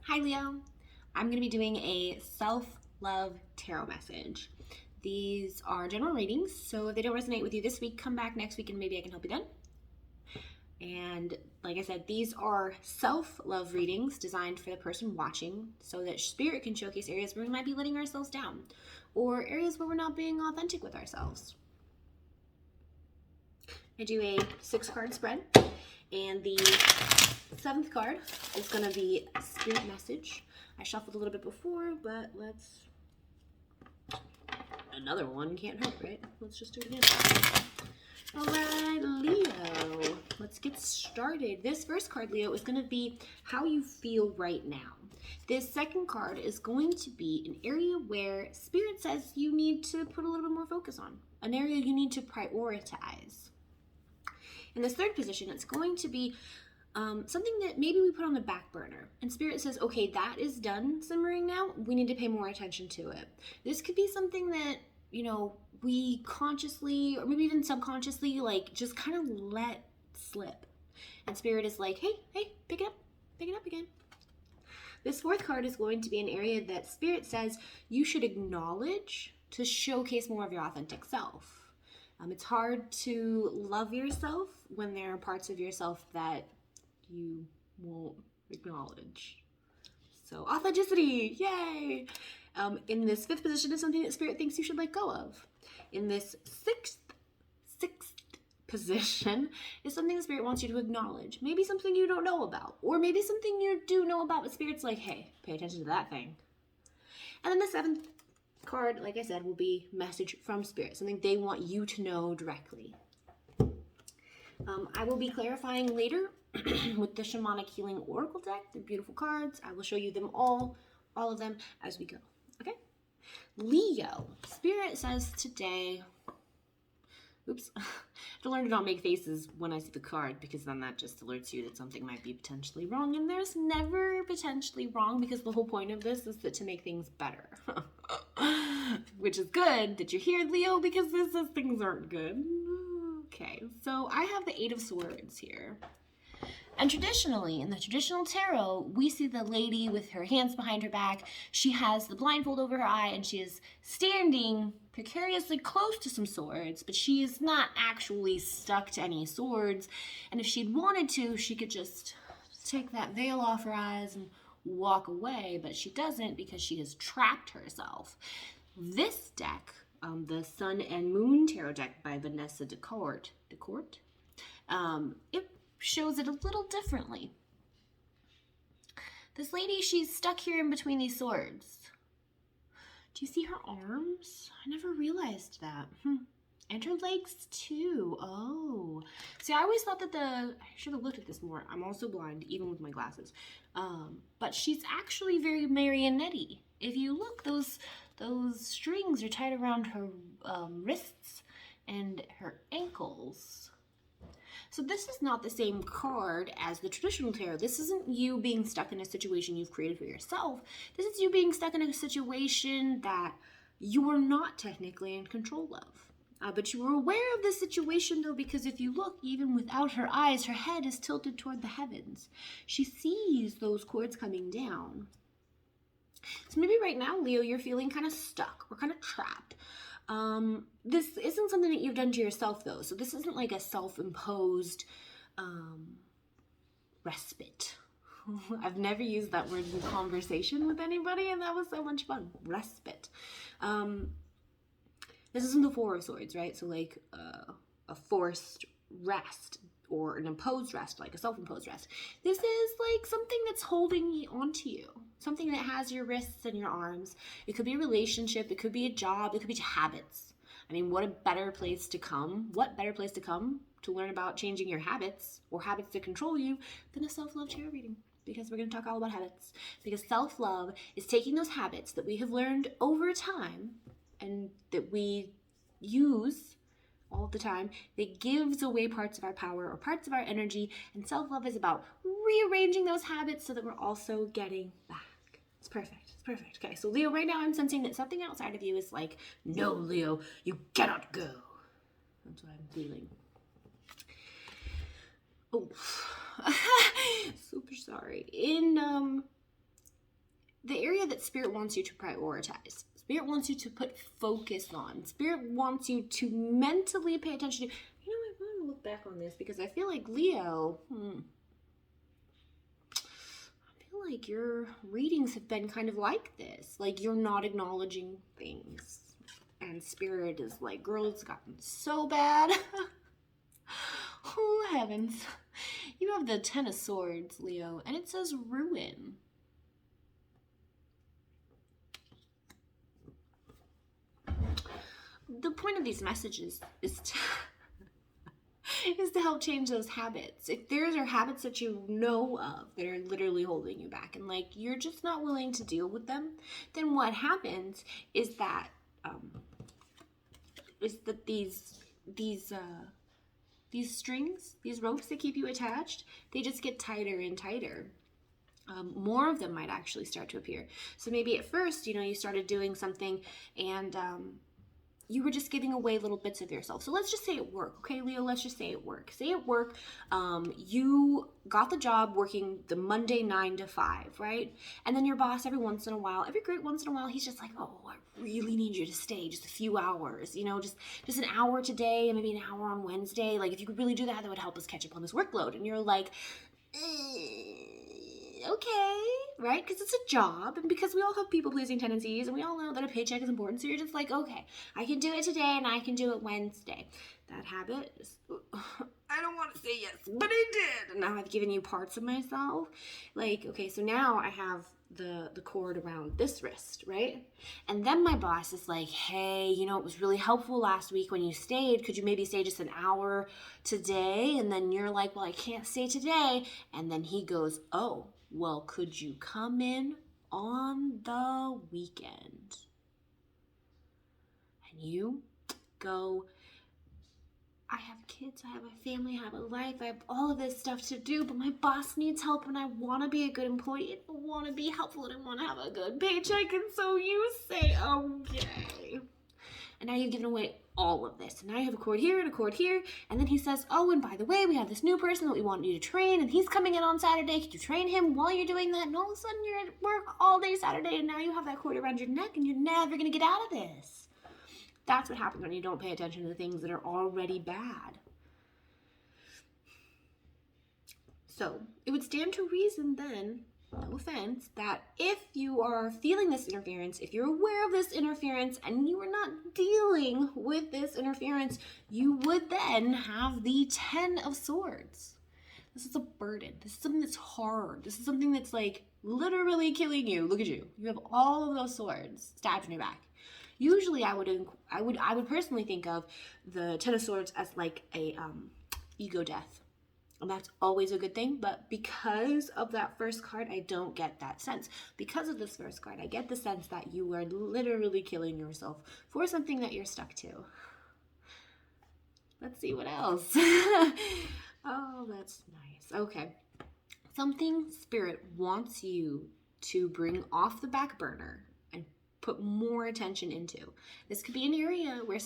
Hi Leo, I'm going to be doing a self-love tarot message. These are general readings, so if they don't resonate with you this week, come back next week and maybe I can help you then. And like I said, these are self-love readings designed for the person watching so that spirit can showcase areas where we might be letting ourselves down or areas where we're not being authentic with ourselves. I do a 6-card spread, and the 7th card is going to be a spirit message. I shuffled a little bit before, but let's... Another one can't hurt, right? Let's just do it again. All right, Leo, let's get started. This first card, Leo, is going to be how you feel right now. This second card is going to be an area where Spirit says you need to put a little bit more focus on, an area you need to prioritize. In this third position, it's going to be something that maybe we put on the back burner. And Spirit says, okay, that is done simmering now. We need to pay more attention to it. This could be something that, you know, we consciously or maybe even subconsciously like just kind of let slip. And Spirit is like, hey, pick it up again. This fourth card is going to be an area that Spirit says you should acknowledge to showcase more of your authentic self. It's hard to love yourself when there are parts of yourself that you won't acknowledge. So authenticity, yay! In this fifth position is something that Spirit thinks you should let go of. In this sixth position is something that Spirit wants you to acknowledge. Maybe something you don't know about, or maybe something you do know about, but Spirit's like, hey, pay attention to that thing. And then the 7th card, like I said, will be message from Spirit, something they want you to know directly. I will be clarifying later with the Shamanic Healing Oracle deck. They're beautiful cards. I will show you them all of them as we go. Okay? Leo, Spirit says today, oops, I have to learn to not make faces when I see the card, because then that just alerts you that something might be potentially wrong, and there's never potentially wrong, because the whole point of this is to make things better. Which is good that you're here, Leo, because this says things aren't good. Okay, so I have the 8 of Swords here. And traditionally, in the traditional tarot, we see the lady with her hands behind her back. She has the blindfold over her eye, and she is standing precariously close to some swords, but she is not actually stuck to any swords. And if she'd wanted to, she could just take that veil off her eyes and walk away, but she doesn't because she has trapped herself. This deck, the Sun and Moon Tarot deck by Vanessa Decort, it shows it a little differently. This lady, she's stuck here in between these swords. Do you see her arms? I never realized that. And her legs too. Oh. See, I always thought that I should have looked at this more. I'm also blind, even with my glasses. But she's actually very marionette-y. If you look, those strings are tied around her wrists and her ankles. So this is not the same card as the traditional tarot. This isn't you being stuck in a situation you've created for yourself. This is you being stuck in a situation that you are not technically in control of. But you were aware of this situation, though, because if you look, even without her eyes, her head is tilted toward the heavens. She sees those cords coming down. So maybe right now, Leo, you're feeling kind of stuck or kind of trapped. This isn't something that you've done to yourself, though. So this isn't like a self-imposed respite. I've never used that word in conversation with anybody, and that was so much fun. Respite. This isn't the 4 of Swords, right? So like a forced rest or an imposed rest, like a self-imposed rest. This is like something that's holding onto you. Something that has your wrists and your arms. It could be a relationship. It could be a job. It could be habits. I mean, what better place to come to learn about changing your habits or habits that control you than a self-love tarot reading? Because we're going to talk all about habits. Because self-love is taking those habits that we have learned over time and that we use all the time, that gives away parts of our power or parts of our energy, and self-love is about rearranging those habits so that we're also getting back. It's perfect. Okay, so Leo, right now I'm sensing that something outside of you is like, no, Leo, you cannot go. That's what I'm feeling. Oh, super sorry. In that Spirit wants you to prioritize. Spirit wants you to put focus on. Spirit wants you to mentally pay attention to. You know, I want to look back on this because I feel like Leo, I feel like your readings have been kind of like this. Like you're not acknowledging things. And Spirit is like, girl, it's gotten so bad. Oh, heavens. You have the Ten of Swords, Leo, and it says ruin. The point of these messages is to, is to help change those habits. If there are habits that you know of that are literally holding you back and like you're just not willing to deal with them, then what happens is that these strings, these ropes that keep you attached, they just get tighter and tighter. More of them might actually start to appear. So maybe at first, you know, you started doing something and you were just giving away little bits of yourself. So let's just say at work, okay, Leo, let's just say at work. Say at work, you got the job working the Monday 9 to 5, right? And then your boss every great once in a while, he's just like, oh, I really need you to stay just a few hours, you know, just an hour today and maybe an hour on Wednesday. Like if you could really do that, that would help us catch up on this workload. And you're like, okay, right? Because it's a job and because we all have people-pleasing tendencies and we all know that a paycheck is important. So you're just like, okay, I can do it today and I can do it Wednesday. That habit is, I don't want to say yes, but I did. And now I've given you parts of myself. Like, okay, so now I have the cord around this wrist, right? And then my boss is like, hey, you know, it was really helpful last week when you stayed. Could you maybe stay just an hour today? And then you're like, well, I can't stay today. And then he goes, oh, well, could you come in on the weekend? And you go, I have kids, I have a family, I have a life, I have all of this stuff to do, but my boss needs help and I want to be a good employee and I want to be helpful and I want to have a good paycheck. And so you say, okay. And now you've given away all of this. And now you have a cord here and a cord here. And then he says, oh, and by the way, we have this new person that we want you to train and he's coming in on Saturday. Could you train him while you're doing that? And all of a sudden you're at work all day Saturday and now you have that cord around your neck and you're never going to get out of this. That's what happens when you don't pay attention to the things that are already bad. So it would stand to reason then, no offense, that if you are feeling this interference, if you're aware of this interference and you are not dealing with this interference, you would then have the 10 of Swords. This is a burden. This is something that's hard. This is something that's like literally killing you. Look at you. You have all of those swords stabbed in your back. Usually I would personally think of the Ten of Swords as like a ego death. And that's always a good thing, but because of that first card, I don't get that sense. Because of this first card, I get the sense that you are literally killing yourself for something that you're stuck to. Let's see what else. Oh, that's nice. Okay. Something Spirit wants you to bring off the back burner and put more attention into. This could be an area where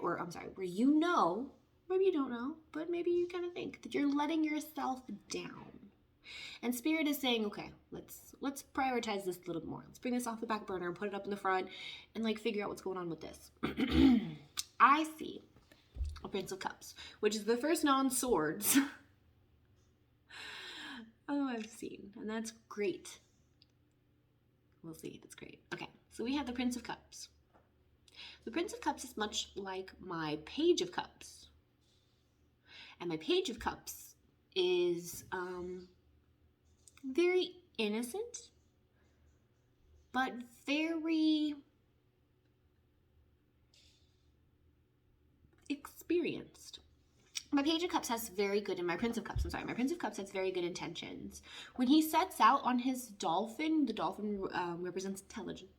where you know, maybe you don't know, but maybe you kind of think that you're letting yourself down. And Spirit is saying, okay, let's prioritize this a little more. Let's bring this off the back burner and put it up in the front and like figure out what's going on with this. I see a Prince of Cups, which is the first non-swords I've seen, and that's great. We'll see, that's great. Okay, so we have the Prince of Cups. The Prince of Cups is much like my Page of Cups. And my Page of Cups is very innocent, but very experienced. My Page of Cups has very good, and my Prince of Cups has very good intentions. When he sets out on his dolphin, the dolphin represents intelligence.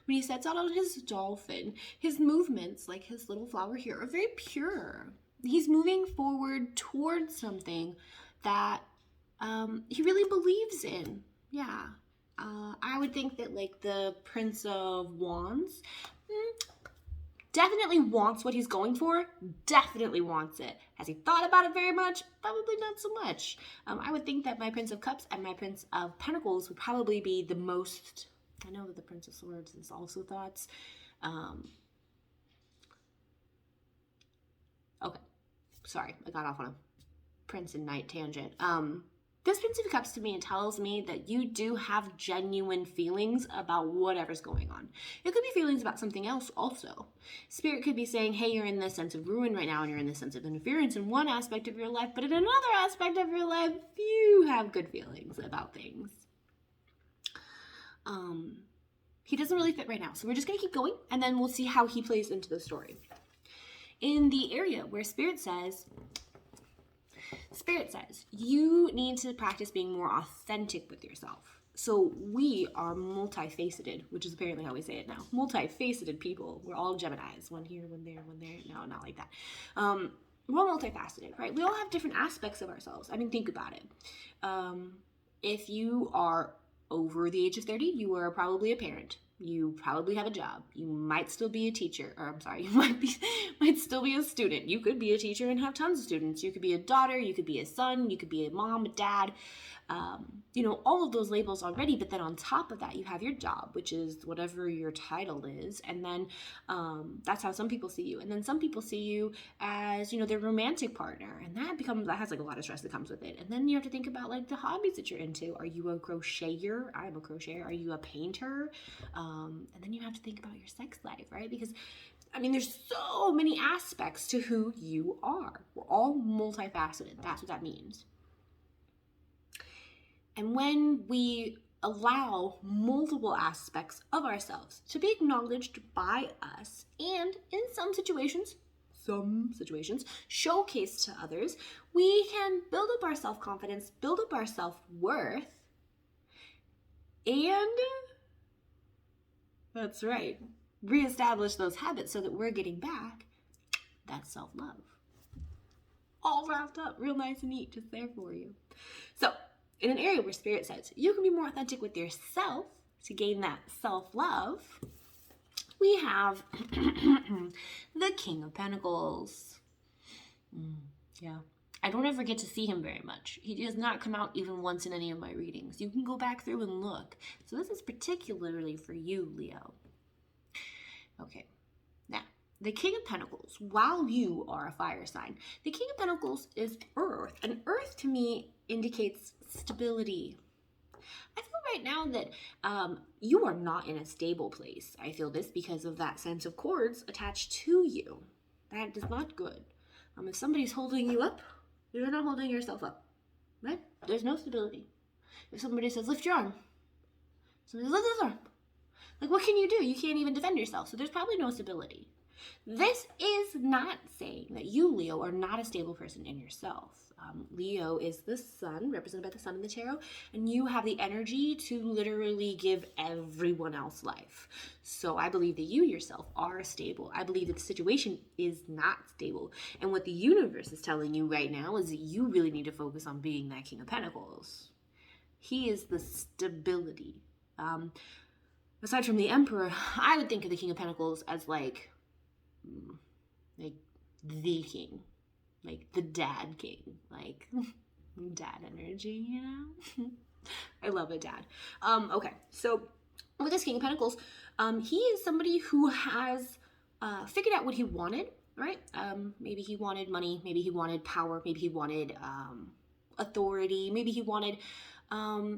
When he sets out on his dolphin, his movements, like his little flower here, are very pure. He's moving forward towards something that he really believes in. Yeah. I would think that like the Prince of Wands definitely wants what he's going for, definitely wants it. Has he thought about it very much? Probably not so much. I would think that my Prince of Cups and my Prince of Pentacles would probably be the most I know that the Prince of Swords is also thoughts. Okay, sorry, I got off on a Prince and Knight tangent. This Prince of Cups to me tells me that you do have genuine feelings about whatever's going on. It could be feelings about something else also. Spirit could be saying, hey, you're in this sense of ruin right now, and you're in this sense of interference in one aspect of your life, but in another aspect of your life, you have good feelings about things. He doesn't really fit right now, so we're just going to keep going, and then we'll see how he plays into the story. In the area where Spirit says, you need to practice being more authentic with yourself. So we are multifaceted, which is apparently how we say it now. Multifaceted people. We're all Geminis. One here, one there, one there. No, not like that. We're all multifaceted, right? We all have different aspects of ourselves. I mean, think about it. If you are over the age of 30, you are probably a parent. You probably have a job. You might still be a teacher, or I'm sorry, you might still be a student. You could be a teacher and have tons of students. You could be a daughter, you could be a son, you could be a mom, a dad, all of those labels already. But then on top of that, you have your job, which is whatever your title is. And then that's how some people see you. And then some people see you as, their romantic partner. And that has like a lot of stress that comes with it. And then you have to think about like the hobbies that you're into. Are you a crocheter? I'm a crocheter. Are you a painter? And then you have to think about your sex life, right? Because, there's so many aspects to who you are. We're all multifaceted. That's what that means. And when we allow multiple aspects of ourselves to be acknowledged by us, and in some situations, showcased to others, we can build up our self-confidence, build up our self-worth, and that's right, reestablish those habits so that we're getting back that self-love. All wrapped up, real nice and neat, just there for you. So, in an area where Spirit says you can be more authentic with yourself to gain that self-love, we have the King of Pentacles. Yeah. I don't ever get to see him very much. He does not come out even once in any of my readings. You can go back through and look. So this is particularly for you, Leo. Okay. Now, the King of Pentacles, while you are a fire sign, the King of Pentacles is Earth. And Earth to me indicates stability. I feel right now that you are not in a stable place. I feel this because of that sense of cords attached to you. That is not good. If somebody's holding you up, you're not holding yourself up, right? There's no stability. If somebody says, lift your arm, somebody says, lift this arm. Like, what can you do? You can't even defend yourself. So there's probably no stability. This is not saying that you, Leo, are not a stable person in yourself. Leo is the sun, represented by the sun in the tarot, and you have the energy to literally give everyone else life. So I believe that you yourself are stable. I believe that the situation is not stable. And what the universe is telling you right now is that you really need to focus on being that King of Pentacles. He is the stability. Aside from the Emperor, I would think of the King of Pentacles as like the king, like the dad king, like dad energy, I love a dad. Okay, so with this King of Pentacles, he is somebody who has figured out what he wanted, right? Maybe he wanted money, maybe he wanted power, maybe he wanted authority, maybe he wanted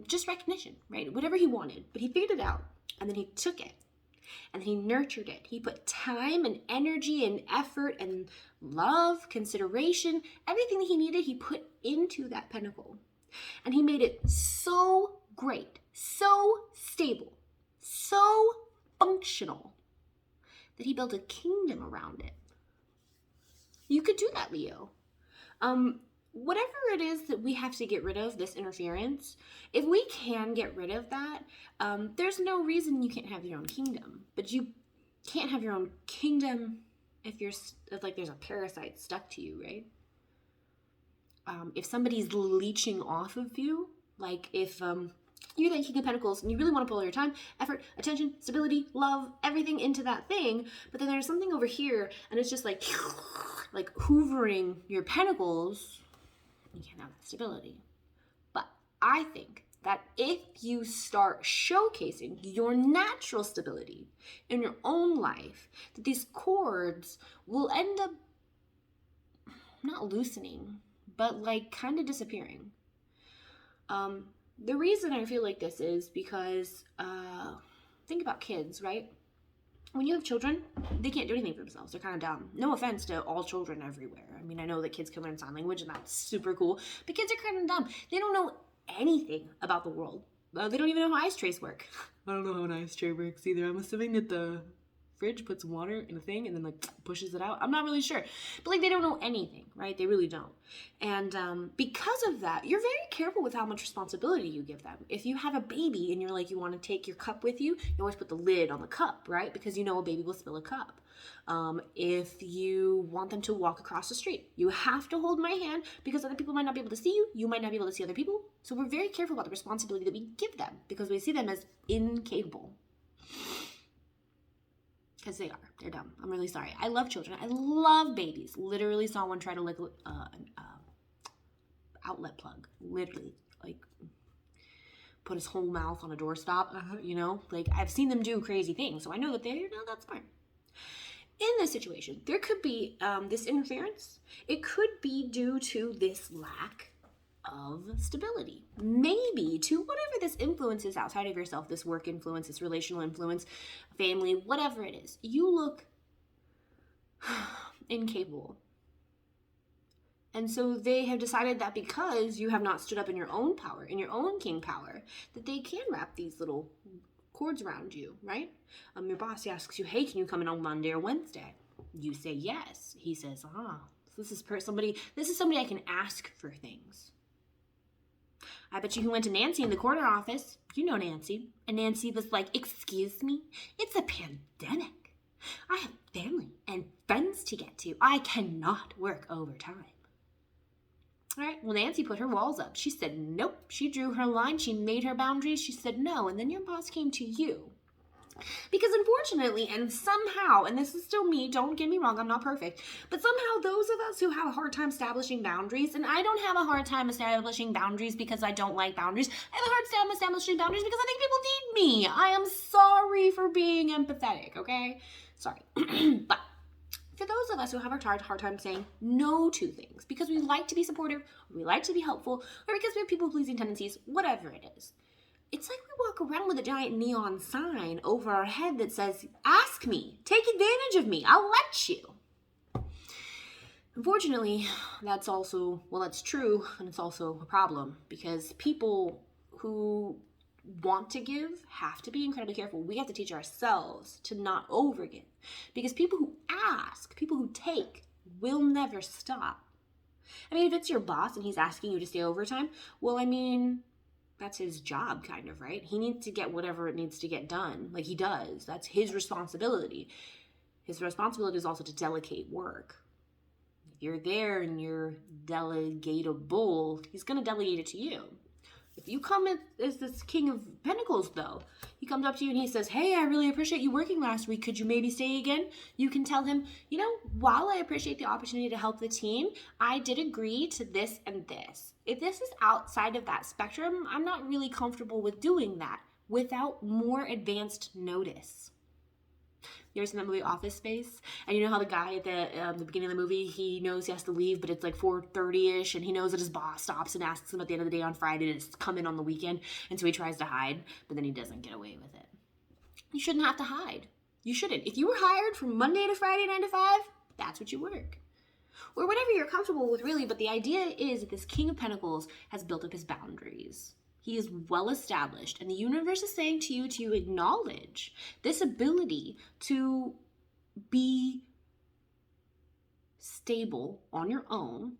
just recognition, right? Whatever he wanted, but he figured it out, and then he took it. And he nurtured it. He put time and energy and effort and love, consideration, everything that he needed, he put into that pentacle. And he made it so great, so stable, so functional that he built a kingdom around it. You could do that, Leo. Whatever it is that we have to get rid of, this interference, if we can get rid of that, there's no reason you can't have your own kingdom. But you can't have your own kingdom if there's a parasite stuck to you, right? If somebody's leeching off of you, like if you're the King of Pentacles and you really want to put all your time, effort, attention, stability, love, everything into that thing, but then there's something over here and it's just like hoovering your pentacles, you can't have that stability. But I think that if you start showcasing your natural stability in your own life, that these cords will end up not loosening, but like kind of disappearing. The reason I feel like this is because, think about kids, right? When you have children, they can't do anything for themselves. They're kind of dumb. No offense to all children everywhere. I mean, I know that kids can learn sign language, and that's super cool. But kids are kind of dumb. They don't know anything about the world. They don't even know how ice trays work. I don't know how an ice tray works either. I'm assuming that the fridge puts water in a thing and then like pushes it out. I'm not really sure. But like they don't know anything, right? They really don't. And because of that, you're very careful with how much responsibility you give them. If you have a baby and you're like, you want to take your cup with you, you always put the lid on the cup, right? Because you know a baby will spill a cup. If you want them to walk across the street, you have to hold my hand because other people might not be able to see you. You might not be able to see other people. So we're very careful about the responsibility that we give them because we see them as incapable. Because they are. They're dumb. I'm really sorry. I love children. I love babies. Literally saw one try to lick an outlet plug. Literally. Like, put his whole mouth on a doorstop. You know? Like, I've seen them do crazy things. So I know that they're not that smart. In this situation, there could be this interference. It could be due to this lack of stability. Maybe to whatever this influence is outside of yourself, this work influence, this relational influence, family, whatever it is. You look incapable. And so they have decided that because you have not stood up in your own power, in your own king power, that they can wrap these little cords around you, right? Your boss asks you, hey, can you come in on Monday or Wednesday? You say yes. He says, this is somebody I can ask for things. I bet you he went to Nancy in the corner office. You know Nancy. And Nancy was like, excuse me? It's a pandemic. I have family and friends to get to. I cannot work overtime. All right, well, Nancy put her walls up. She said nope. She drew her line. She made her boundaries. She said no. And then your boss came to you. Because unfortunately, and somehow, and this is still me, don't get me wrong, I'm not perfect, but somehow those of us who have a hard time establishing boundaries, and I don't have a hard time establishing boundaries because I don't like boundaries, I have a hard time establishing boundaries because I think people need me. I am sorry for being empathetic, okay? Sorry. But for those of us who have a hard time saying no to things because we like to be supportive, or we like to be helpful, or because we have people-pleasing tendencies, whatever it is, it's like we walk around with a giant neon sign over our head that says, ask me, take advantage of me, I'll let you. Unfortunately, that's true, and it's also a problem because people who want to give have to be incredibly careful. We have to teach ourselves to not overgive because people who ask, people who take will never stop. I mean, if it's your boss and he's asking you to stay overtime, well, I mean, that's his job, kind of, right? He needs to get whatever it needs to get done. Like, he does. That's his responsibility. His responsibility is also to delegate work. If you're there and you're delegatable, he's going to delegate it to you. If you come as this King of Pentacles, though, he comes up to you and he says, hey, I really appreciate you working last week. Could you maybe stay again? You can tell him, you know, while I appreciate the opportunity to help the team, I did agree to this and this. If this is outside of that spectrum, I'm not really comfortable with doing that without more advanced notice. You ever seen that movie Office Space? And you know how the guy at the beginning of the movie, he knows he has to leave, but it's like 4:30ish, and he knows that his boss stops and asks him at the end of the day on Friday to come in on the weekend, and so he tries to hide, but then he doesn't get away with it. You shouldn't have to hide. You shouldn't. If you were hired from Monday to Friday, 9 to 5, that's what you work. Or whatever you're comfortable with, really, but the idea is that this King of Pentacles has built up his boundaries. He is well established, and the universe is saying to you to acknowledge this ability to be stable on your own,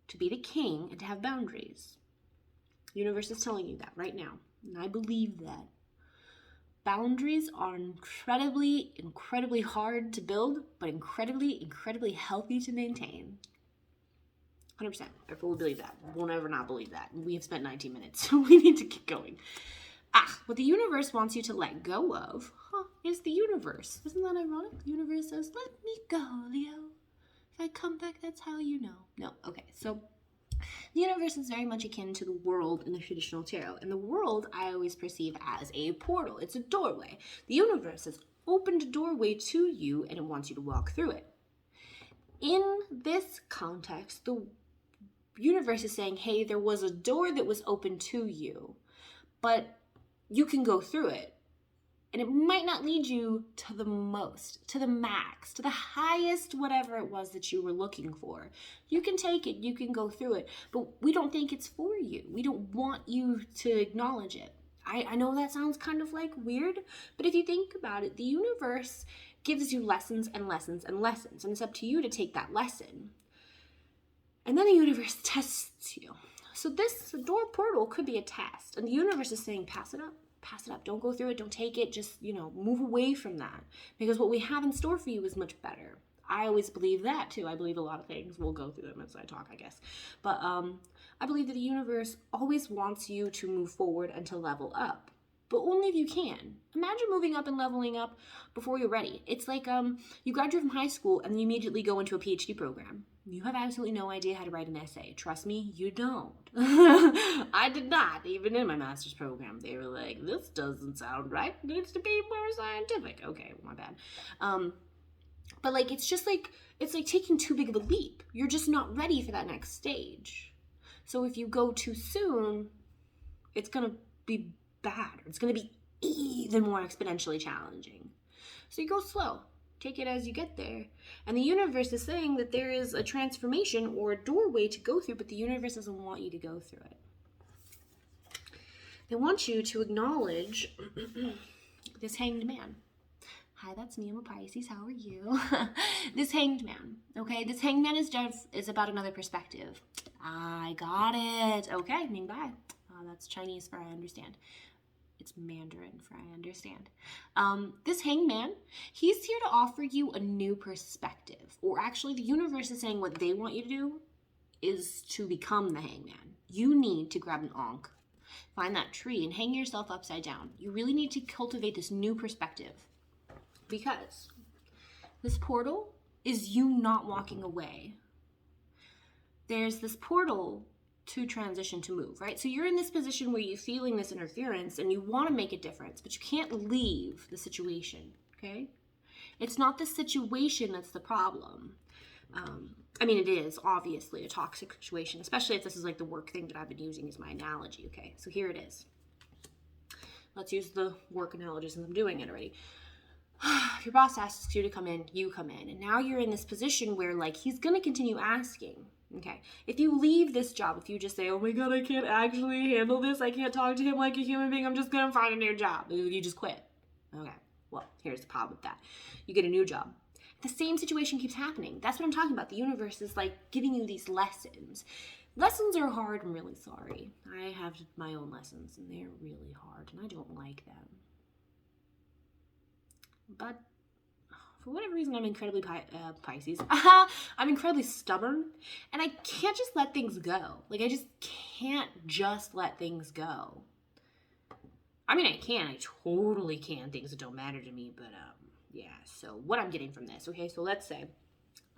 to be the king, and to have boundaries. The universe is telling you that right now, and I believe that. Boundaries are incredibly, incredibly hard to build, but incredibly, incredibly healthy to maintain. 100%. I fully believe that. We'll never not believe that. We have spent 19 minutes, so we need to keep going. What the universe wants you to let go of is the universe. Isn't that ironic? The universe says, let me go, Leo. If I come back, that's how you know. No, okay. So The universe is very much akin to the world in the traditional tarot. And the world I always perceive as a portal. It's a doorway. The universe has opened a doorway to you and it wants you to walk through it. In this context, the universe is saying, hey, there was a door that was open to you, but you can go through it. And it might not lead you to the most, to the max, to the highest, whatever it was that you were looking for. You can take it, you can go through it, but we don't think it's for you. We don't want you to acknowledge it. I know that sounds kind of like weird, but if you think about it, the universe gives you lessons and lessons and lessons, and it's up to you to take that lesson. And then the universe tests you. So this door portal could be a test, and the universe is saying, pass it up. Pass it up. Don't go through it. Don't take it. Just, move away from that. Because what we have in store for you is much better. I always believe that too. I believe a lot of things. We'll go through them as I talk, I guess. But I believe that the universe always wants you to move forward and to level up. But only if you can. Imagine moving up and leveling up before you're ready. It's like you graduate from high school and you immediately go into a PhD program. You have absolutely no idea how to write an essay. Trust me, you don't. I did not, even in my master's program. They were like, this doesn't sound right. It needs to be more scientific. Okay, my bad. But it's like taking too big of a leap. You're just not ready for that next stage. So if you go too soon, it's going to be bad. It's going to be even more exponentially challenging. So you go slow. Take it as you get there. And the universe is saying that there is a transformation or a doorway to go through, but the universe doesn't want you to go through it. They want you to acknowledge this hanged man. Hi, that's me. I'm a Pisces. How are you? This hanged man. Okay, this hanged man is about another perspective. I got it. Okay, Ming Bai. That's Chinese for I understand. It's Mandarin for I understand. This hangman, he's here to offer you a new perspective. Or actually, the universe is saying what they want you to do is to become the hangman. You need to grab an ankh, find that tree, and hang yourself upside down. You really need to cultivate this new perspective. Because this portal is you not walking away. There's this portal to transition, to move, right? So you're in this position where you're feeling this interference and you want to make a difference, but you can't leave the situation, okay? It's not the situation that's the problem. It is obviously a toxic situation, especially if this is like the work thing that I've been using as my analogy, okay? So here it is. Let's use the work analogy since I'm doing it already. If your boss asks you to come in, you come in. And now you're in this position where he's going to continue asking. Okay, if you leave this job, if you just say, oh my God, I can't actually handle this, I can't talk to him like a human being, I'm just going to find a new job. You just quit. Okay, well, here's the problem with that. You get a new job. The same situation keeps happening. That's what I'm talking about. The universe is giving you these lessons. Lessons are hard. I'm really sorry. I have my own lessons and they're really hard and I don't like them. But for whatever reason, I'm incredibly Pisces. I'm incredibly stubborn, and I can't just let things go. I just can't just let things go. I can. I totally can. Things that don't matter to me, but yeah. So what I'm getting from this, okay? So let's say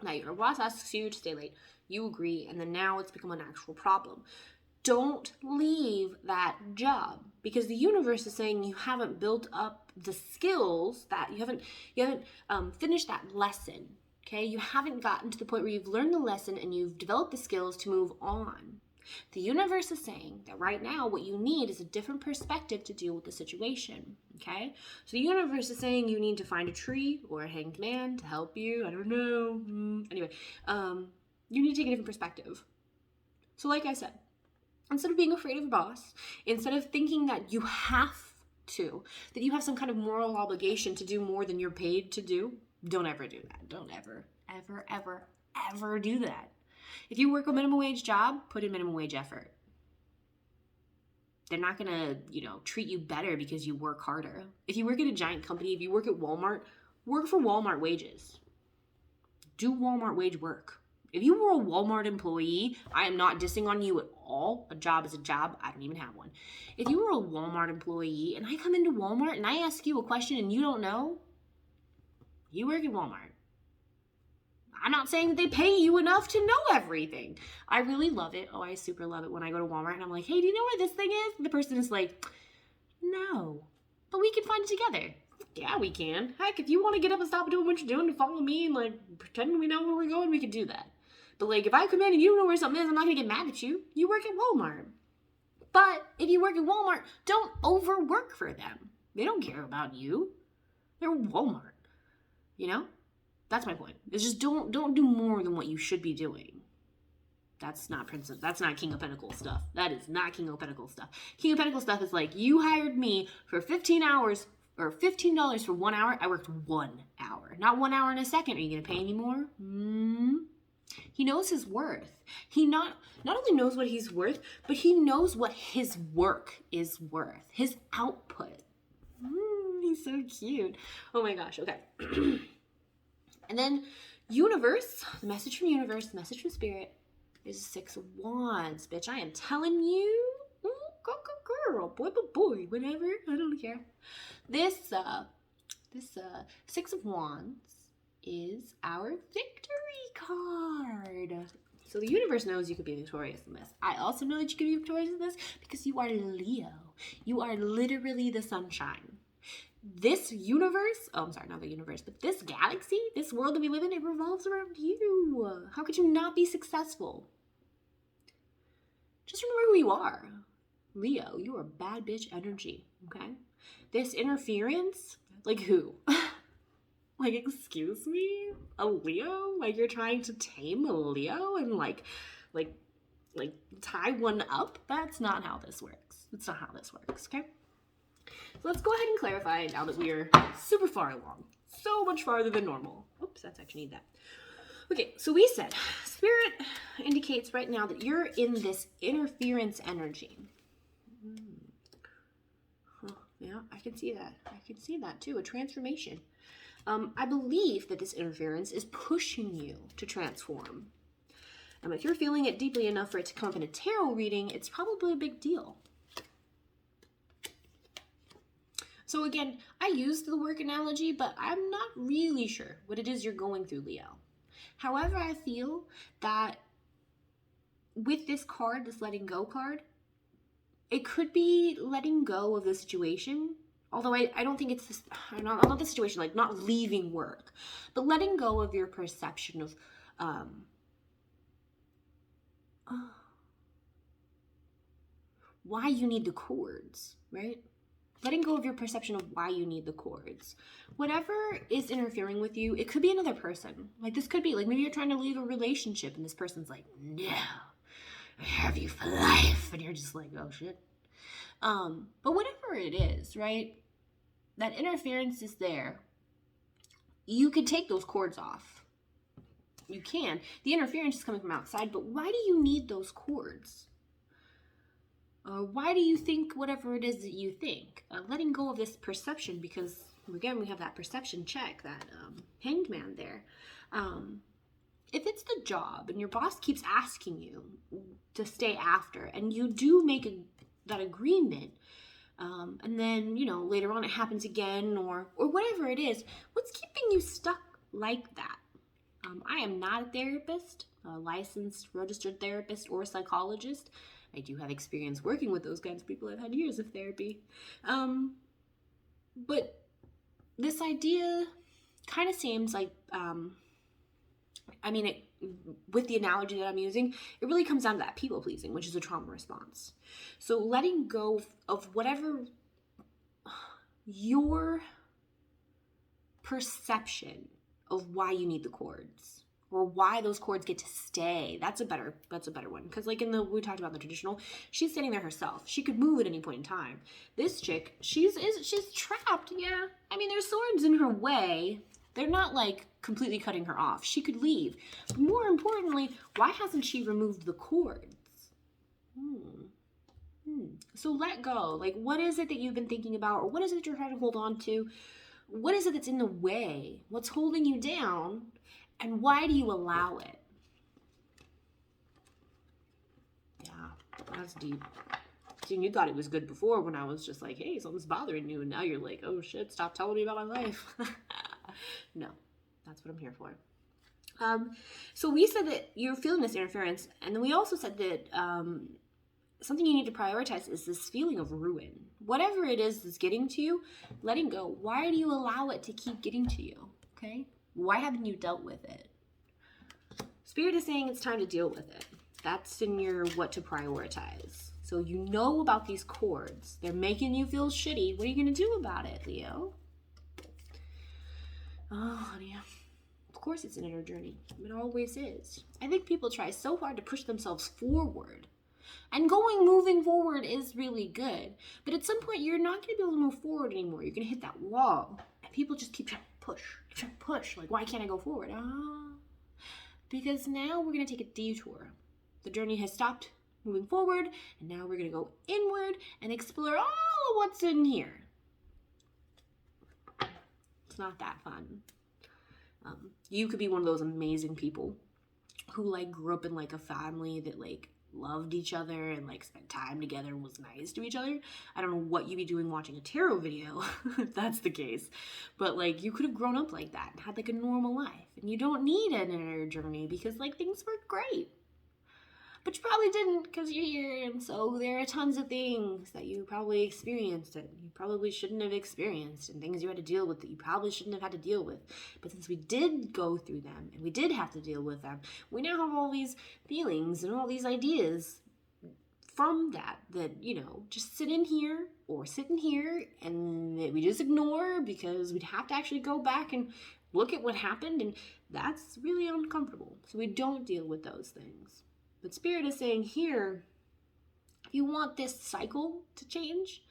now your boss asks you to stay late. You agree, and then now it's become an actual problem. Don't leave that job because the universe is saying you haven't built up the skills, that you haven't finished that lesson, okay? You haven't gotten to the point where you've learned the lesson and you've developed the skills to move on. The universe is saying that right now what you need is a different perspective to deal with the situation, okay? So the universe is saying you need to find a tree or a hanged man to help you. I don't know. Anyway, you need to take a different perspective. So like I said, instead of being afraid of your boss, instead of thinking that you have that you have some kind of moral obligation to do more than you're paid to do, don't ever do that. Don't ever, ever, ever, ever do that. If you work a minimum wage job, put in minimum wage effort. They're not going to, treat you better because you work harder. If you work at a giant company, if you work at Walmart, work for Walmart wages. Do Walmart wage work. If you were a Walmart employee, I am not dissing on you at all. A job is a job. I don't even have one. If you were a Walmart employee and I come into Walmart and I ask you a question and you don't know, you work at Walmart. I'm not saying that they pay you enough to know everything. I really love it. Oh, I super love it when I go to Walmart and I'm like, hey, do you know where this thing is? And the person is like, no, but we can find it together. Yeah, we can. Heck, if you want to get up and stop doing what you're doing to follow me and like pretend we know where we're going, we can do that. But like, if I come in and you don't know where something is, I'm not gonna get mad at you. You work at Walmart. But if you work at Walmart, don't overwork for them. They don't care about you. They're Walmart. You know? That's my point. It's just don't do more than what you should be doing. That's not Princess. That's not King of Pentacles stuff. That is not King of Pentacles stuff. King of Pentacles stuff is like, you hired me for 15 hours or $15 for 1 hour. I worked 1 hour, not 1 hour and a second. Are you gonna pay any more? He knows his worth. He not only knows what he's worth, but he knows what his work is worth. His output. He's so cute. Oh my gosh. Okay. And then universe, the message from universe, the message from spirit is 6 of Wands. Bitch, I am telling you. Go girl, boy, whatever. I don't care. This 6 of Wands is our victory card. So the universe knows you could be victorious in this. I also know that you could be victorious in this because you are Leo. You are literally the sunshine. This universe, oh, I'm sorry, not the universe, but this galaxy, this world that we live in, it revolves around you. How could you not be successful? Just remember who you are. Leo, you are bad bitch energy, okay? This interference, like who? Like, excuse me? A Leo? Like, you're trying to tame a Leo and like tie one up? That's not how this works. That's not how this works, okay? So let's go ahead and clarify now that we are super far along. So much farther than normal. Oops, that's actually need that. Okay, so we said spirit indicates right now that you're in this interference energy. Yeah, I can see that. I can see that too, a transformation. I believe that this interference is pushing you to transform. If you're feeling it deeply enough for it to come up in a tarot reading, it's probably a big deal. So again, I used the work analogy, but I'm not really sure what it is you're going through, Leo. However, I feel that with this card, this letting go card, it could be letting go of the situation. Although I don't think it's this, not the situation, like not leaving work, but letting go of your perception of why you need the cords, right? Letting go of your perception of why you need the cords. Whatever is interfering with you, it could be another person. Like this could be, like maybe you're trying to leave a relationship and this person's like, no, I have you for life. And you're just like, oh shit. But whatever it is, right? That interference is there. You could take those cords off. You can. The interference is coming from outside, but why do you need those cords? Why do you think whatever it is that you think? Letting go of this perception, because again, we have that perception check, that hanged man there. If it's the job and your boss keeps asking you to stay after, and you do make that agreement, and then, you know, later on it happens again, or whatever it is, what's keeping you stuck like that? I am not a therapist, a licensed registered therapist or psychologist. I do have experience working with those kinds of people. I've had years of therapy. But this idea kind of seems like, with the analogy that I'm using, it really comes down to that people pleasing, which is a trauma response. So letting go of whatever your perception of why you need the cords, or why those cords get to stay. That's a better one. Because like we talked about the traditional, she's standing there herself. She could move at any point in time. This chick, she's trapped. Yeah. I mean, there's swords in her way. They're not like completely cutting her off. She could leave. But more importantly, why hasn't she removed the cords? So let go. Like, what is it that you've been thinking about? Or what is it that you're trying to hold on to? What is it that's in the way? What's holding you down? And why do you allow it? Yeah, that's deep. See, you thought it was good before when I was just like, hey, something's bothering you. And now you're like, oh shit, stop telling me about my life. No, that's what I'm here for. So we said that you're feeling this interference, and then we also said that something you need to prioritize is this feeling of ruin. Whatever it is that's getting to you, letting go. Why do you allow it to keep getting to you? Okay? Why haven't you dealt with it? Spirit is saying it's time to deal with it. That's in your what to prioritize. So you know about these cords. They're making you feel shitty. What are you going to do about it, Leo? Oh, honey. Of course it's an inner journey. It always is. I think people try so hard to push themselves forward. And moving forward is really good. But at some point, you're not going to be able to move forward anymore. You're going to hit that wall. And people just keep trying to push. Like, why can't I go forward? Because now we're going to take a detour. The journey has stopped moving forward, and now we're going to go inward and explore all of what's in here. It's not that fun. You could be one of those amazing people who, like, grew up in, like, a family that, like, loved each other and, like, spent time together and was nice to each other. I don't know what you'd be doing watching a tarot video if that's the case. But, like, you could have grown up like that and had, like, a normal life. And you don't need an inner journey because, like, things were great. But you probably didn't because you're here, and so there are tons of things that you probably experienced that you probably shouldn't have experienced, and things you had to deal with that you probably shouldn't have had to deal with. But since we did go through them, and we did have to deal with them, we now have all these feelings and all these ideas from that, you know, just sit in here, and that we just ignore because we'd have to actually go back and look at what happened, and that's really uncomfortable. So we don't deal with those things. But Spirit is saying here, if you want this cycle to change,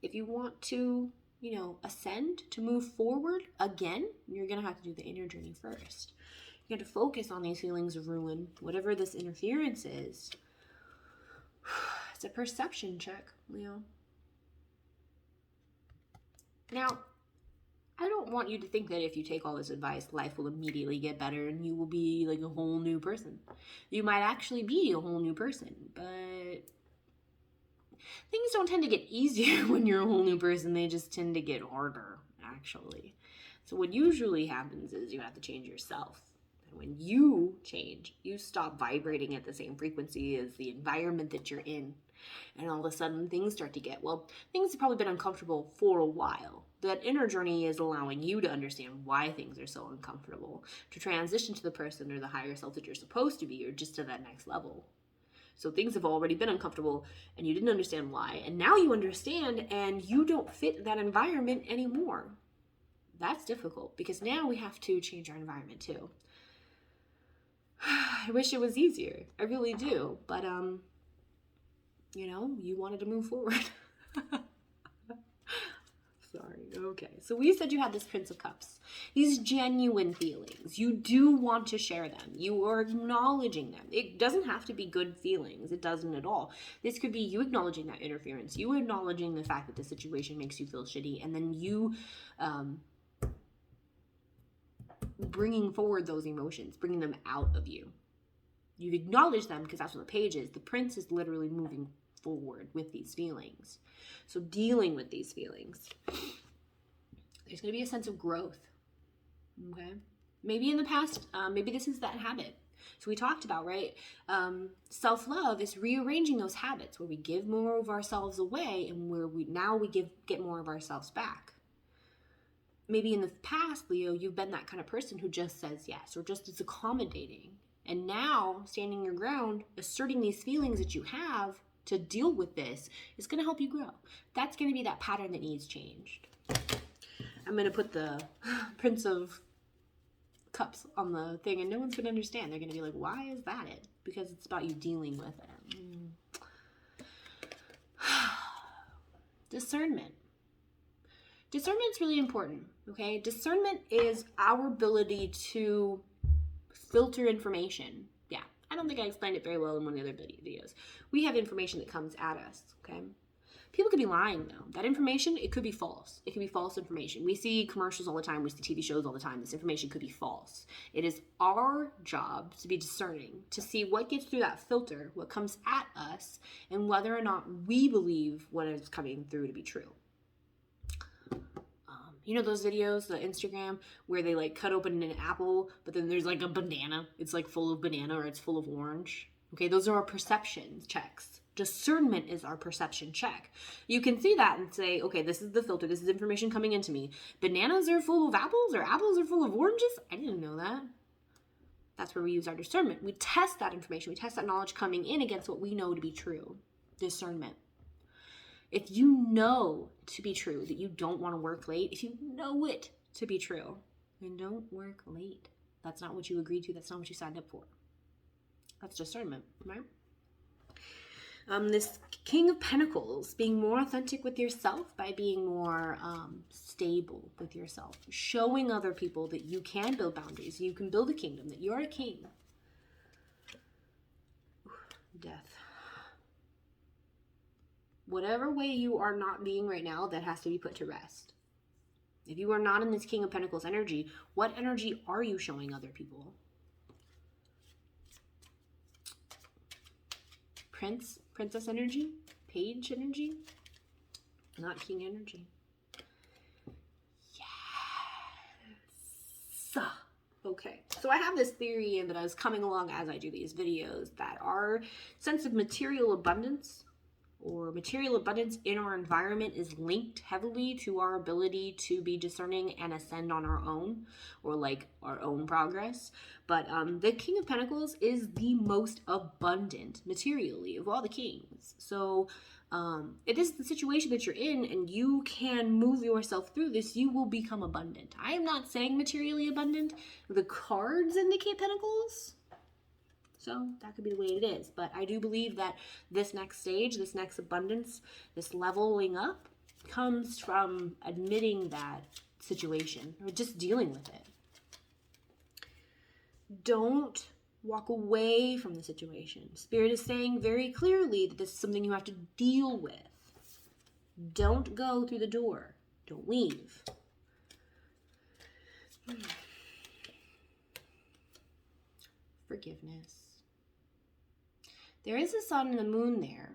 if you want to, you know, ascend, to move forward again, you're going to have to do the inner journey first. You have to focus on these feelings of ruin, whatever this interference is. It's a perception check, Leo. Now, I don't want you to think that if you take all this advice, life will immediately get better and you will be like a whole new person. You might actually be a whole new person, but things don't tend to get easier when you're a whole new person. They just tend to get harder, actually. So what usually happens is you have to change yourself. And when you change, you stop vibrating at the same frequency as the environment that you're in. And all of a sudden things start to get, well, things have probably been uncomfortable for a while. That inner journey is allowing you to understand why things are so uncomfortable, to transition to the person or the higher self that you're supposed to be, or just to that next level. So things have already been uncomfortable and you didn't understand why. And now you understand and you don't fit that environment anymore. That's difficult because now we have to change our environment too. I wish it was easier. I really do. But, you know, you wanted to move forward. Sorry. Okay. So we said you had this Prince of Cups. These genuine feelings. You do want to share them. You are acknowledging them. It doesn't have to be good feelings. It doesn't at all. This could be you acknowledging that interference. You acknowledging the fact that the situation makes you feel shitty. And then you bringing forward those emotions. Bringing them out of you. You've acknowledged them because that's what the page is. The Prince is literally moving forward with these feelings. So dealing with these feelings, there's going to be a sense of growth. Okay. Maybe in the past, maybe this is that habit. So we talked about, right? Self-love is rearranging those habits where we give more of ourselves away and where we get more of ourselves back. Maybe in the past, Leo, you've been that kind of person who just says yes or just is accommodating. And now, standing your ground, asserting these feelings that you have to deal with this is going to help you grow. That's going to be that pattern that needs changed. I'm going to put the Prince of Cups on the thing and no one's going to understand. They're going to be like, why is that it? Because it's about you dealing with it. Discernment. Discernment's really important, okay? Discernment is our ability to filter information. Yeah, I don't think I explained it very well in one of the other videos. We have information that comes at us, okay? People could be lying, though. That information, it could be false. It could be false information. We see commercials all the time. We see TV shows all the time. This information could be false. It is our job to be discerning, to see what gets through that filter, what comes at us, and whether or not we believe what is coming through to be true. you know those videos, the Instagram, where they like cut open an apple, but then there's like a banana. It's like full of banana or it's full of orange. Okay, those are our perception checks. Discernment is our perception check. You can see that and say, okay, this is the filter. This is information coming into me. Bananas are full of apples or apples are full of oranges? I didn't know that. That's where we use our discernment. We test that information. We test that knowledge coming in against what we know to be true. Discernment. If you know to be true that you don't want to work late, if you know it to be true, then don't work late. That's not what you agreed to. That's not what you signed up for. That's discernment, right? This King of Pentacles, being more authentic with yourself by being more stable with yourself, showing other people that you can build boundaries, you can build a kingdom, that you're a king. Death. Whatever way you are not being right now, that has to be put to rest. If you are not in this King of Pentacles energy, what energy are you showing other people? Princess energy, page energy, not king energy. Yes. Okay, so I have this theory that I was coming along as I do these videos that our sense of material abundance or material abundance in our environment is linked heavily to our ability to be discerning and ascend on our own, or like our own progress. But the King of Pentacles is the most abundant materially of all the kings. So it is the situation that you're in, and you can move yourself through this. You will become abundant. I am not saying materially abundant. The cards indicate Pentacles. So that could be the way it is. But I do believe that this next stage, this next abundance, this leveling up comes from admitting that situation or just dealing with it. Don't walk away from the situation. Spirit is saying very clearly that this is something you have to deal with. Don't go through the door. Don't leave. Forgiveness. There is a sun and a moon there.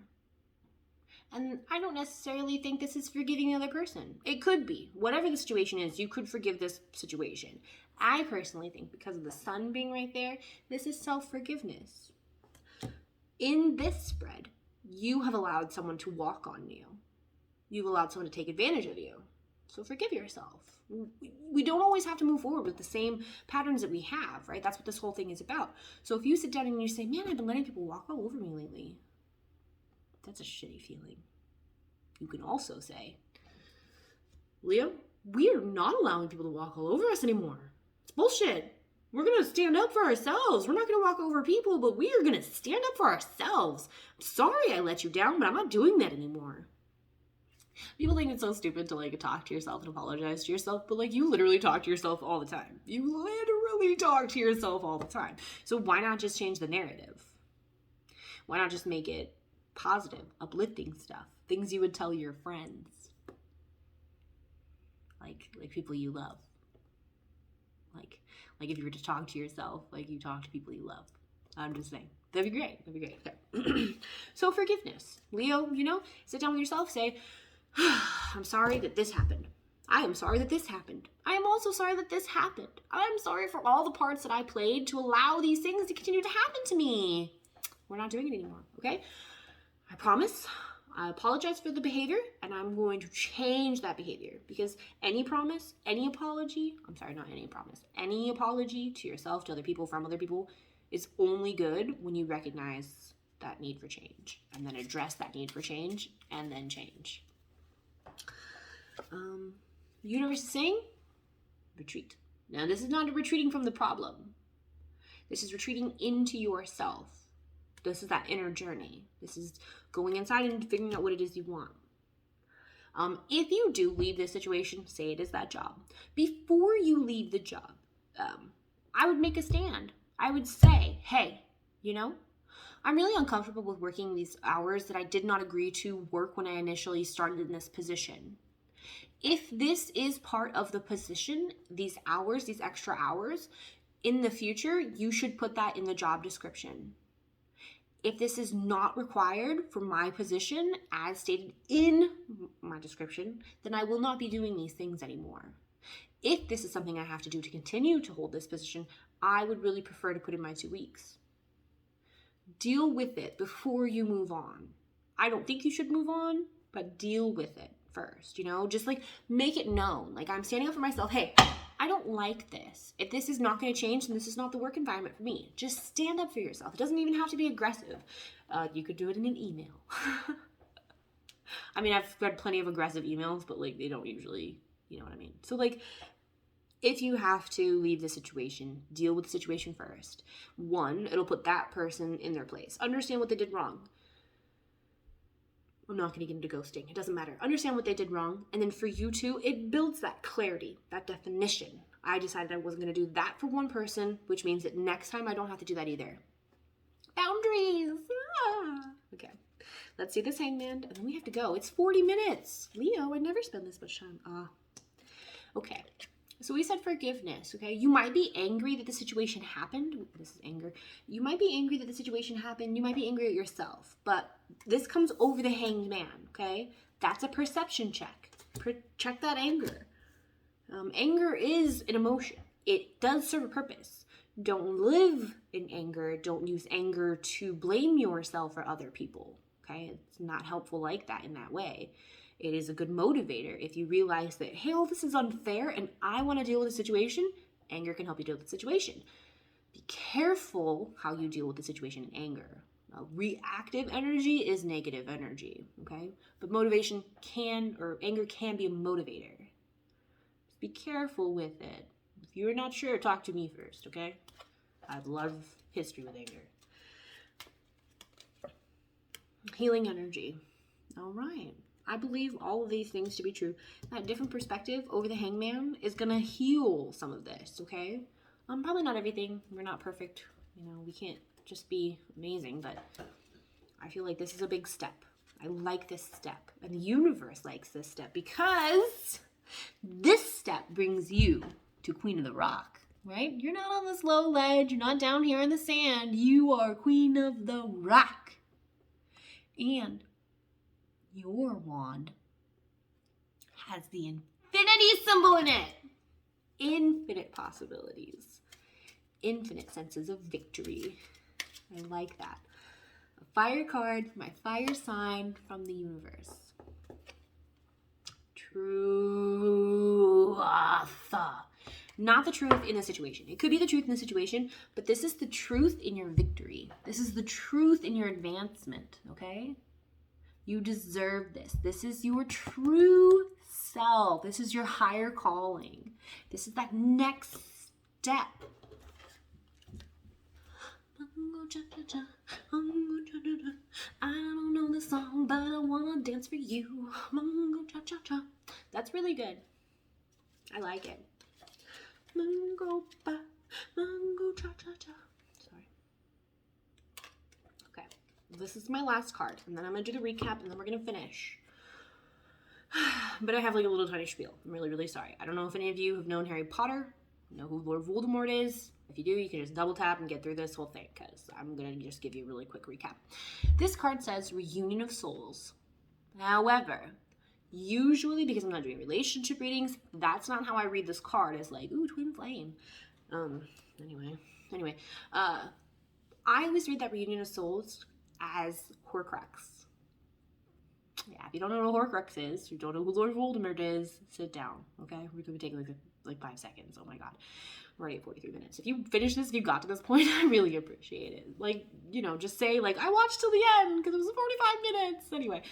And I don't necessarily think this is forgiving the other person. It could be. Whatever the situation is, you could forgive this situation. I personally think because of the sun being right there, this is self-forgiveness. In this spread, you have allowed someone to walk on you. You've allowed someone to take advantage of you. So forgive yourself. We don't always have to move forward with the same patterns that we have, right? That's what this whole thing is about. So if you sit down and you say, man, I've been letting people walk all over me lately, that's a shitty feeling. You can also say, Leo, we are not allowing people to walk all over us anymore. It's bullshit. We're going to stand up for ourselves. We're not going to walk over people, but we are going to stand up for ourselves. I'm sorry I let you down, but I'm not doing that anymore. People think it's so stupid to like talk to yourself and apologize to yourself, but like you literally talk to yourself all the time. You literally talk to yourself all the time. So why not just change the narrative? Why not just make it positive, uplifting stuff? Things you would tell your friends. Like people you love. Like if you were to talk to yourself, like you talk to people you love. I'm just saying. That'd be great. That'd be great. Okay. So forgiveness. Leo, sit down with yourself, say, I'm sorry that this happened. I am sorry that this happened. I am also sorry that this happened. I'm sorry for all the parts that I played to allow these things to continue to happen to me. We're not doing it anymore, okay? I promise. I apologize for the behavior, and I'm going to change that behavior, because any promise, any apology, any apology to yourself, to other people, from other people, is only good when you recognize that need for change, and then address that need for change, and then change. Universe is saying, retreat. Now, this is not a retreating from the problem. This is retreating into yourself. This is that inner journey. This is going inside and figuring out what it is you want. If you do leave this situation, say it is that job. Before you leave the job, I would make a stand. I would say, hey, I'm really uncomfortable with working these hours that I did not agree to work when I initially started in this position. If this is part of the position, these hours, these extra hours, in the future, you should put that in the job description. If this is not required for my position, as stated in my description, then I will not be doing these things anymore. If this is something I have to do to continue to hold this position, I would really prefer to put in my 2 weeks. Deal with it before you move on. I don't think you should move on, but deal with it first, you know? Just like make it known. Like I'm standing up for myself. Hey, I don't like this. If this is not going to change, then this is not the work environment for me. Just stand up for yourself. It doesn't even have to be aggressive. You could do it in an email. I mean, I've read plenty of aggressive emails, but like they don't usually, you know what I mean? So like, if you have to leave the situation, deal with the situation first. 1, it'll put that person in their place. Understand what they did wrong. I'm not going to get into ghosting. It doesn't matter. Understand what they did wrong. And then for you two, it builds that clarity, that definition. I decided I wasn't going to do that for one person, which means that next time I don't have to do that either. Boundaries. Ah. Okay. Let's see this hangman. And then we have to go. It's 40 minutes. Leo, I never spend this much time. Okay. So we said forgiveness, okay? You might be angry that the situation happened. This is anger. You might be angry that the situation happened. You might be angry at yourself. But this comes over the hanged man, okay? That's a perception check. Check that anger. Anger is an emotion. It does serve a purpose. Don't live in anger. Don't use anger to blame yourself or other people, okay? It's not helpful like that in that way. It is a good motivator. If you realize that, hey, oh, this is unfair and I want to deal with the situation, anger can help you deal with the situation. Be careful how you deal with the situation in anger. Reactive energy is negative energy, okay? But motivation anger can be a motivator. Just be careful with it. If you're not sure, talk to me first, okay? I love history with anger. Healing energy. All right. I believe all of these things to be true. That different perspective over the hangman is going to heal some of this, okay? Probably not everything. We're not perfect. You know, we can't just be amazing, but I feel like this is a big step. I like this step. And the universe likes this step because this step brings you to Queen of the Rock, right? You're not on this low ledge. You're not down here in the sand. You are Queen of the Rock. And your wand has the infinity symbol in it. Infinite possibilities. Infinite senses of victory. I like that. A fire card, my fire sign from the universe. Truth. Not the truth in the situation. It could be the truth in the situation, but this is the truth in your victory. This is the truth in your advancement, okay? You deserve this. This is your true self. This is your higher calling. This is that next step. I don't know the song, but I want to dance for you. That's really good. I like it. Mango ba, mango cha cha cha. Sorry. Okay. This is my last card, and then I'm going to do the recap, and then we're going to finish. But I have like a little tiny spiel. I'm really, really sorry. I don't know if any of you have known Harry Potter, know who Lord Voldemort is. If you do, you can just double tap and get through this whole thing, because I'm going to just give you a really quick recap. This card says Reunion of Souls. However, usually, because I'm not doing relationship readings, that's not how I read this card, as like, ooh, twin flame. Anyway, I always read that Reunion of Souls as Horcrux. Yeah, if you don't know what Horcrux is, you don't know who Lord Voldemort is, sit down, okay? We're going to take like 5 seconds. Oh my god. We're already at 43 minutes. If you finish this, if you got to this point, I really appreciate it. Like, you know, just say, like, I watched till the end because it was 45 minutes. Anyway,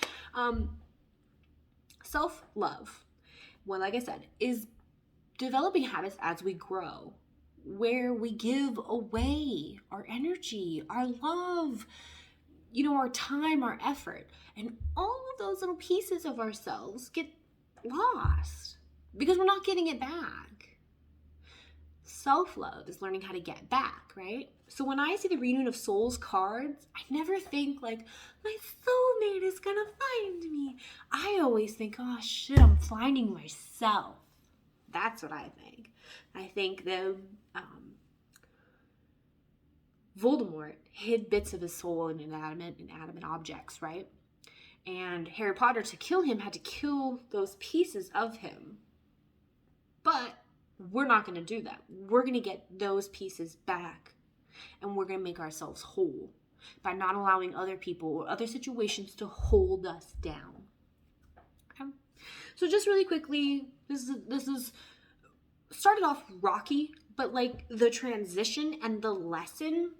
self-love, well, like I said, is developing habits as we grow, where we give away our energy, our love, you know, our time, our effort, and all of those little pieces of ourselves get lost because we're not getting it back. Self-love is learning how to get back, right? So when I see the Reunion of Souls cards, I never think like, my soulmate is gonna find me. I always think, oh shit, I'm finding myself. That's what I think. I think Voldemort hid bits of his soul in inanimate objects, right? And Harry Potter, to kill him, had to kill those pieces of him. But we're not going to do that. We're going to get those pieces back. And we're going to make ourselves whole by not allowing other people or other situations to hold us down. Okay? So just really quickly, this is started off rocky, but like the transition and the lesson,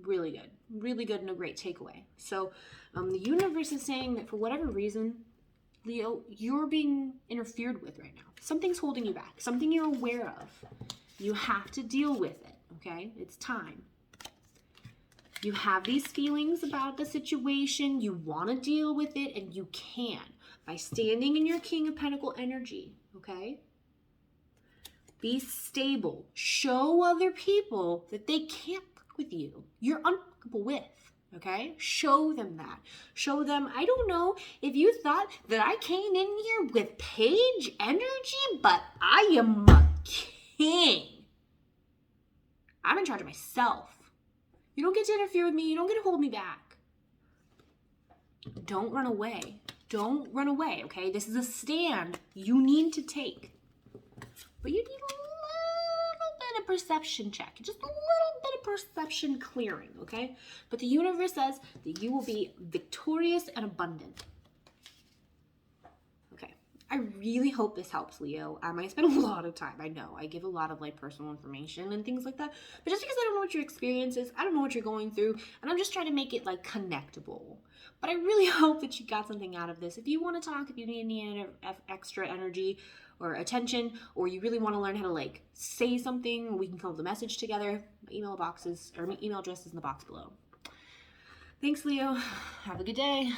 really good and a great takeaway. So the universe is saying that for whatever reason, Leo, you're being interfered with right now. Something's holding you back, something you're aware of. You have to deal with it, okay? It's time. You have these feelings about the situation, you want to deal with it, and you can by standing in your King of Pentacle energy, okay? Be stable. Show other people that they can't fuck with you. You're unfuckable with, okay? Show them that. Show them, I don't know if you thought that I came in here with page energy, but I am a king. I'm in charge of myself. You don't get to interfere with me. You don't get to hold me back. Don't run away. Don't run away, okay? This is a stand you need to take. But you need a little bit of perception check. Just a little bit of perception clearing, okay? But the universe says that you will be victorious and abundant. Okay. I really hope this helps, Leo. I spend a lot of time. I know. I give a lot of like personal information and things like that. But just because I don't know what your experience is, I don't know what you're going through, and I'm just trying to make it like connectable. But I really hope that you got something out of this. If you want to talk, if you need any extra energy or attention, or you really want to learn how to like say something, we can come up with a message together. My email address is in the box below. Thanks, Leo. Have a good day.